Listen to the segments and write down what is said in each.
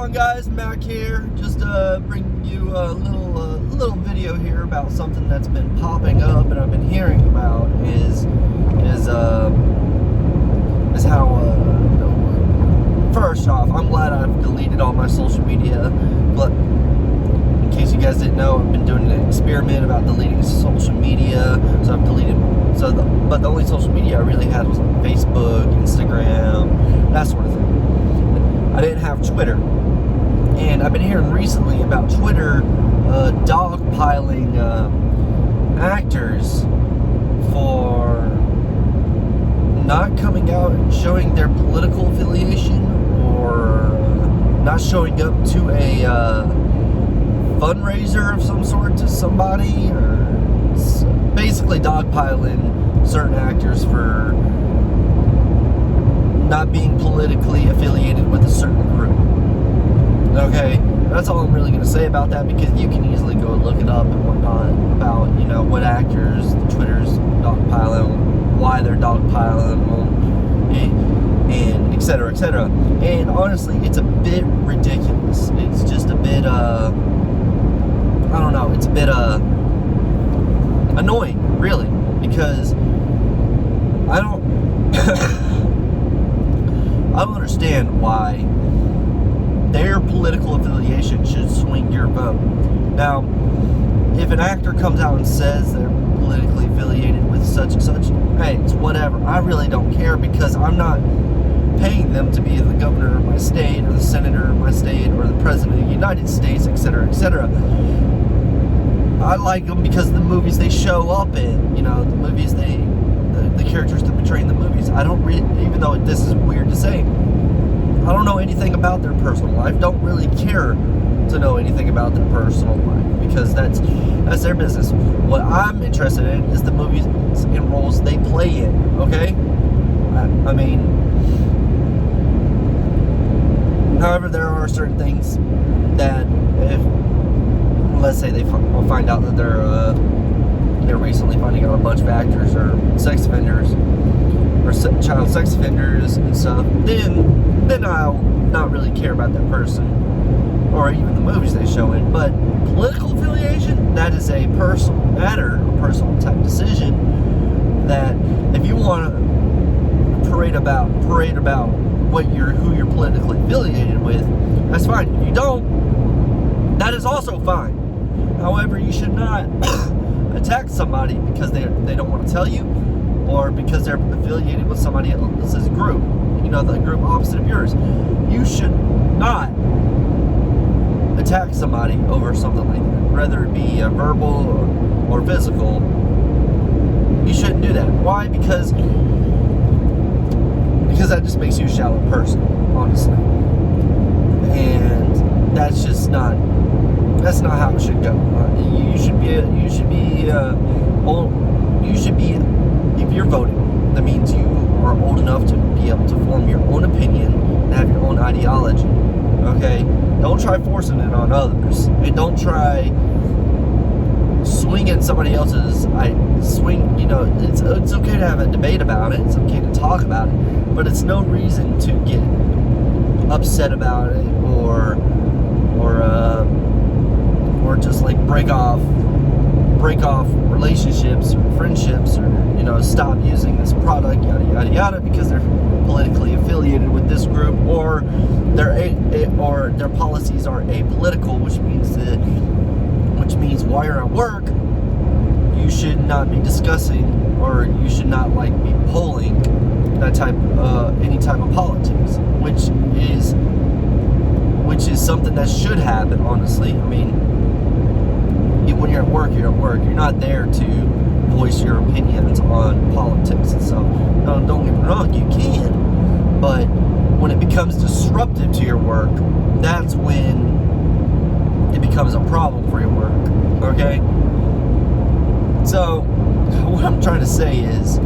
on, guys? Mac here. Just bringing you a little video here about something that's been popping up and I've been hearing about is how first off, I'm glad I've deleted all my social media. But in case you guys didn't know, I've been doing an experiment about deleting social media. So I've deleted. But the only social media I really had was like Facebook, Instagram, that sort of thing. I didn't have Twitter. And I've been hearing recently about Twitter dogpiling actors for not coming out and showing their political affiliation or not showing up to a fundraiser of some sort to somebody, or basically dogpiling certain actors for not being politically affiliated with a certain group. Okay, that's all I'm really going to say about that, because you can easily go and look it up and whatnot about, what actors Twitter's dogpiling, why they're dogpiling them, and et cetera, et cetera. And honestly, it's a bit ridiculous. It's just a bit, I don't know, it's a bit, annoying, really, because I don't understand why their political affiliation should swing your vote. Now, if an actor comes out and says they're politically affiliated with such and such, hey, it's whatever. I really don't care, because I'm not paying them to be the governor of my state, or the senator of my state, or the president of the United States, etc., etc. I like them because of the movies they show up in, the movies the characters that portray in the movies. I don't even though this is weird to say, I don't know anything about their personal life. Don't really care to know anything about their personal life, because that's their business. What I'm interested in is the movies and roles they play in, okay? I mean, however, there are certain things that if, let's say they find out that they're recently finding out a bunch of actors or sex offenders or child sex offenders and stuff, then I'll not really care about that person or even the movies they show in. But political affiliation, that is a personal matter, a personal type decision, that if you want to parade about who you're politically affiliated with, that's fine. If you don't, that is also fine. However, you should not attack somebody because they don't want to tell you, or because they're affiliated with somebody else's group, the group opposite of yours. You should not attack somebody over something like that, whether it be verbal or physical. You shouldn't do that. Why? Because that just makes you a shallow person, honestly. And that's just not how it should go. If you're voting, that means you are old enough to be able to form your own opinion and have your own ideology. Okay? Don't try forcing it on others. And don't try swinging somebody else's it's okay to have a debate about it. It's okay to talk about it. But it's no reason to get upset about it or just like break off relationships or friendships, or stop using this product, yada yada yada, because they're politically affiliated with this group, or their policies are apolitical, which means while you're at work, you should not be discussing, or you should not be polling any type of politics, which is something that should happen, honestly. I mean, when you're at work, you're at work. You're not there to voice your opinions on politics and stuff. No, don't get me wrong, you can, but when it becomes disruptive to your work, that's when it becomes a problem for your work, okay? So, what I'm trying to say is,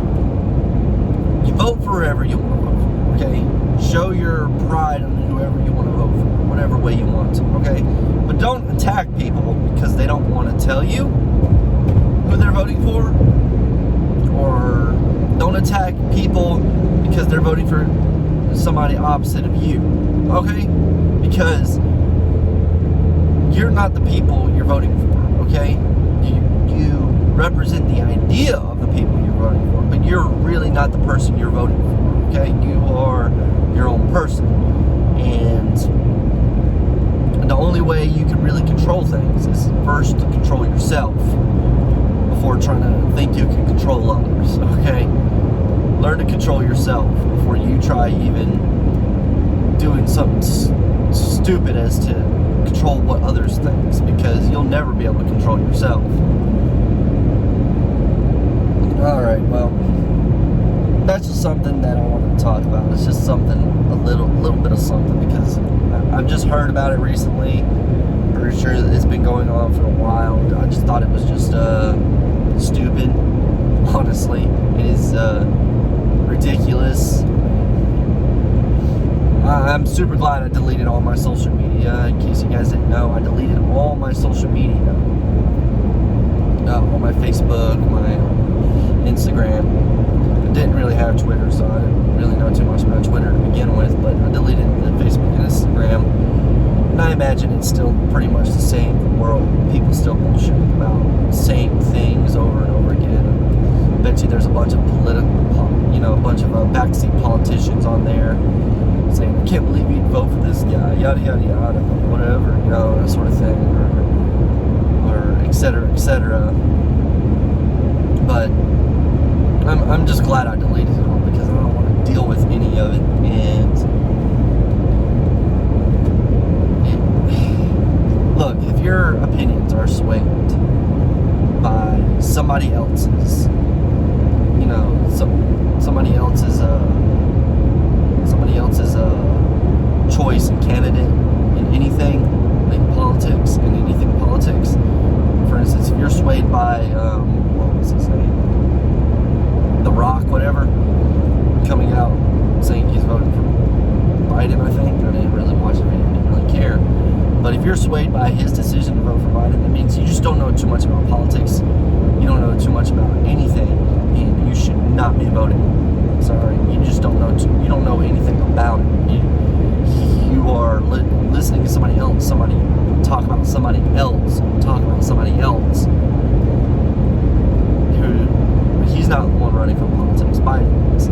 you vote for whoever you want to vote for, okay? Show your pride on whoever you want to vote for, whatever way you want to, okay? But don't attack people because they don't want to tell you who they're voting for, or don't attack people because they're voting for somebody opposite of you, okay? Because you're not the people you're voting for, okay? You represent the idea of the people you're voting for, but you're really not the person you're voting for, okay? You are your own person. And the only way you can really control things is first to control yourself before trying to think you can control others, okay? Learn to control yourself before you try even doing something stupid as to control what others think, because you'll never be able to control yourself. Alright, well, that's just something that I wanted to talk about. It's just something, a little bit of something, because I've just heard about it recently. Pretty sure it's been going on for a while. I just thought it was just stupid, honestly. It is ridiculous. I'm super glad I deleted all my social media. In case you guys didn't know, I deleted all my social media. All my Facebook, my Instagram. I didn't really have Twitter, so I didn't really know too much about Twitter to begin with, but I deleted the Facebook and Instagram. And I imagine it's still pretty much the same world. People still bullshit about the same things over and over again. I bet you there's a bunch of a bunch of backseat politicians on there saying, I can't believe you'd vote for this guy, yada, yada, yada, whatever, that sort of thing, or et cetera, et cetera. But I'm just glad I deleted it all, because I don't want to deal with any of it. And look, if your opinions are swayed by somebody else's, somebody else's choice and candidate in anything, like politics, for instance, if you're swayed by what was his name, The Rock, whatever, coming out saying he's voting for Biden, I think. I didn't really watch the video, I didn't really care. But if you're swayed by his decision to vote for Biden, that means you just don't know too much about politics. You don't know too much about anything, and you should not be voting. Sorry, you just don't know. You don't know anything about it. You are listening to somebody else talk about somebody else. Who he's not the one running for politics. Biden is.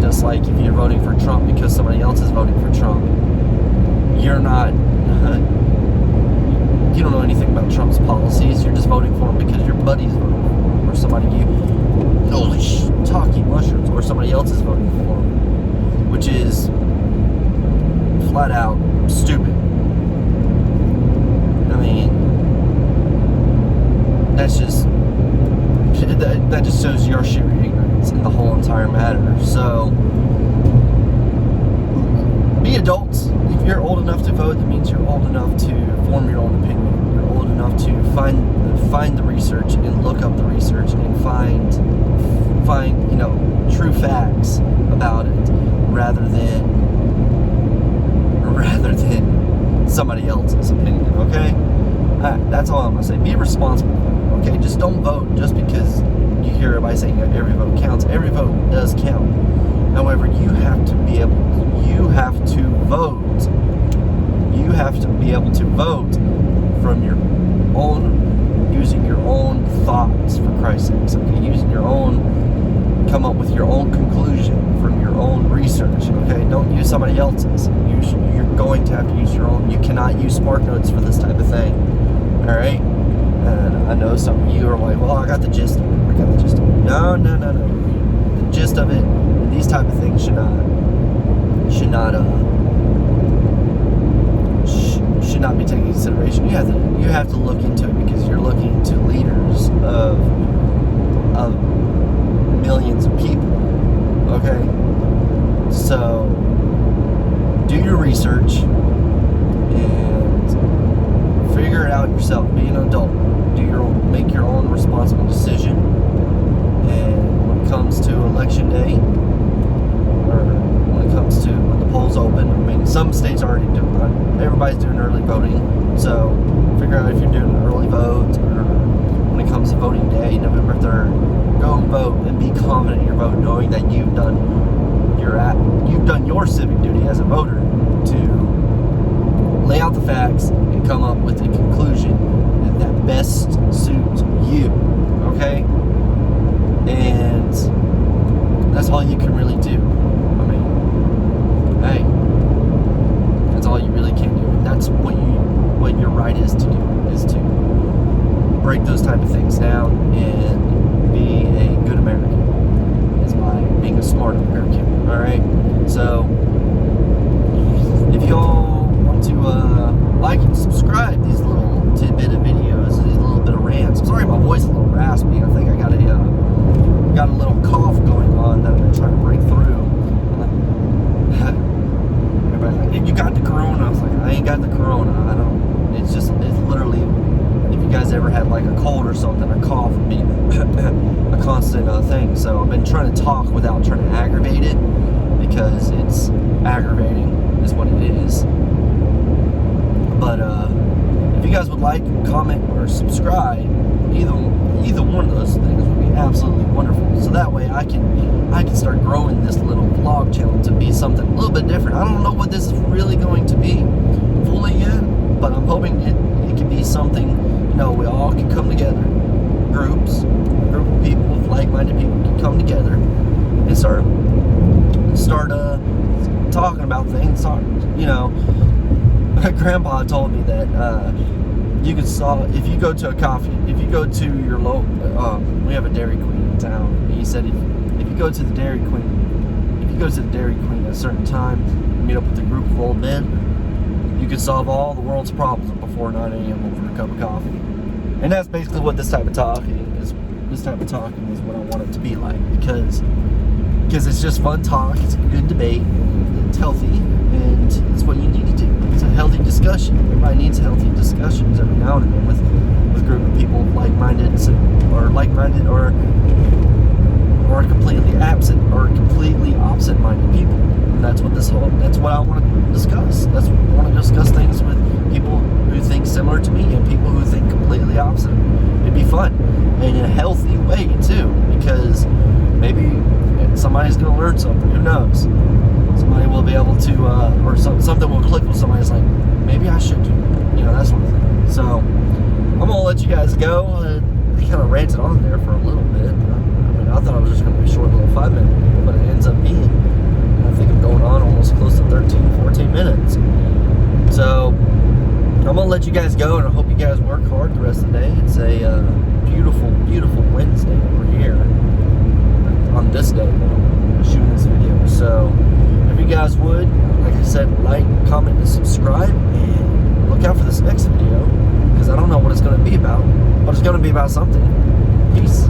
Just like if you're voting for Trump because somebody else is voting for Trump, you're not. You don't know anything about Trump's policies. You're just voting for him because your buddy's voting for him, or somebody talking mushrooms, or somebody else is voting for him, which is flat out stupid. I mean, that just shows your sheer ignorance in the whole entire matter. So, be adults. If you're old enough to vote, that means you're old enough to form your own opinion. You're old enough to find the research and look up the research and find true facts about it, rather than somebody else's opinion. Okay, that's all I'm gonna say. Be responsible. Okay, just don't vote just because you hear everybody saying that every vote counts. Every vote does count. However, you have to be able to vote. You have to be able to vote from your own, using your own thoughts, for Christ's sakes. Okay, using your own, come up with your own conclusion from your own research. Okay, don't use somebody else's. You're going to have to use your own. You cannot use SparkNotes for this type of thing. All right. And I know some of you are like, well, I got the gist of it. No. The gist of it, these type of things should not be taken into consideration. You have to look into it, because you're looking into leaders of millions of people. Okay? So do your research and figure it out yourself. Be an adult. Make your own responsible decision. And when it comes to election day, or when it comes to when the polls open, I mean, some states are already doing it. Everybody's doing early voting. So figure out if you're doing an early vote, or when it comes to voting day, November 3rd, go and vote and be confident in your vote, knowing that you've done your civic duty as a voter to lay out the facts and come up with a conclusion that best suits you, okay? And that's all you can really do. I mean, hey, that's all you really can do. And that's what your right is to do, is to break those type of things down and be a good American, is by being a smart American. All right, so if y'all want to like and subscribe these little tidbit of videos, these little bit of rants. I'm sorry, my voice is a little raspy. I think I got a little cough going on that I'm gonna try to break through. Everybody's like, "You got the corona?" I was like, "I ain't got the corona. I don't." It's literally, if you guys ever had like a cold or something, a cough would be a constant thing. So I've been trying to talk without trying to aggravate it, because it's aggravating is what it is. But if you guys would like, comment, or subscribe, either one of those things would be absolutely wonderful. So that way I can start growing this little vlog channel to be something a little bit different. I don't know what this is really going to be fully yet, but I'm hoping it can be something, you know, we all can come together. A group of people, like-minded people can come together and start talking about things. You know, my grandpa told me that you could solve, if you go to to your local, we have a Dairy Queen in town, and he said if you go to the Dairy Queen at a certain time, and meet up with a group of old men, you could solve all the world's problems before 9 a.m. over a cup of coffee. And that's basically what this type of talking is. This type of talking is what I want it to be like, because it's just fun talk, it's a good debate, it's healthy, and it's what you need to do. It's a healthy discussion. Everybody needs healthy discussions every now and then with a group of people like-minded or completely absent or completely opposite-minded people. And that's what I want to discuss. I want to discuss things with people who think similar to me and people who think completely opposite. It'd be fun in a healthy way too, because maybe somebody's going to learn something. Who knows? Somebody will be able to, or something will click with somebody. It's like, maybe I should do that. You know, that sort of thing. So I'm going to let you guys go. I kind of ranted on there for a little bit. I thought it was just going to be a short little 5-minute video, but it ends up being, I think I'm going on almost close to 13, 14 minutes. So I'm going to let you guys go, and I hope you guys work hard the rest of the day. It's a beautiful, beautiful Wednesday over here on this day when I'm shooting this video. So if you guys would, like I said, like, comment, and subscribe, and look out for this next video, because I don't know what it's going to be about, but it's going to be about something. Peace.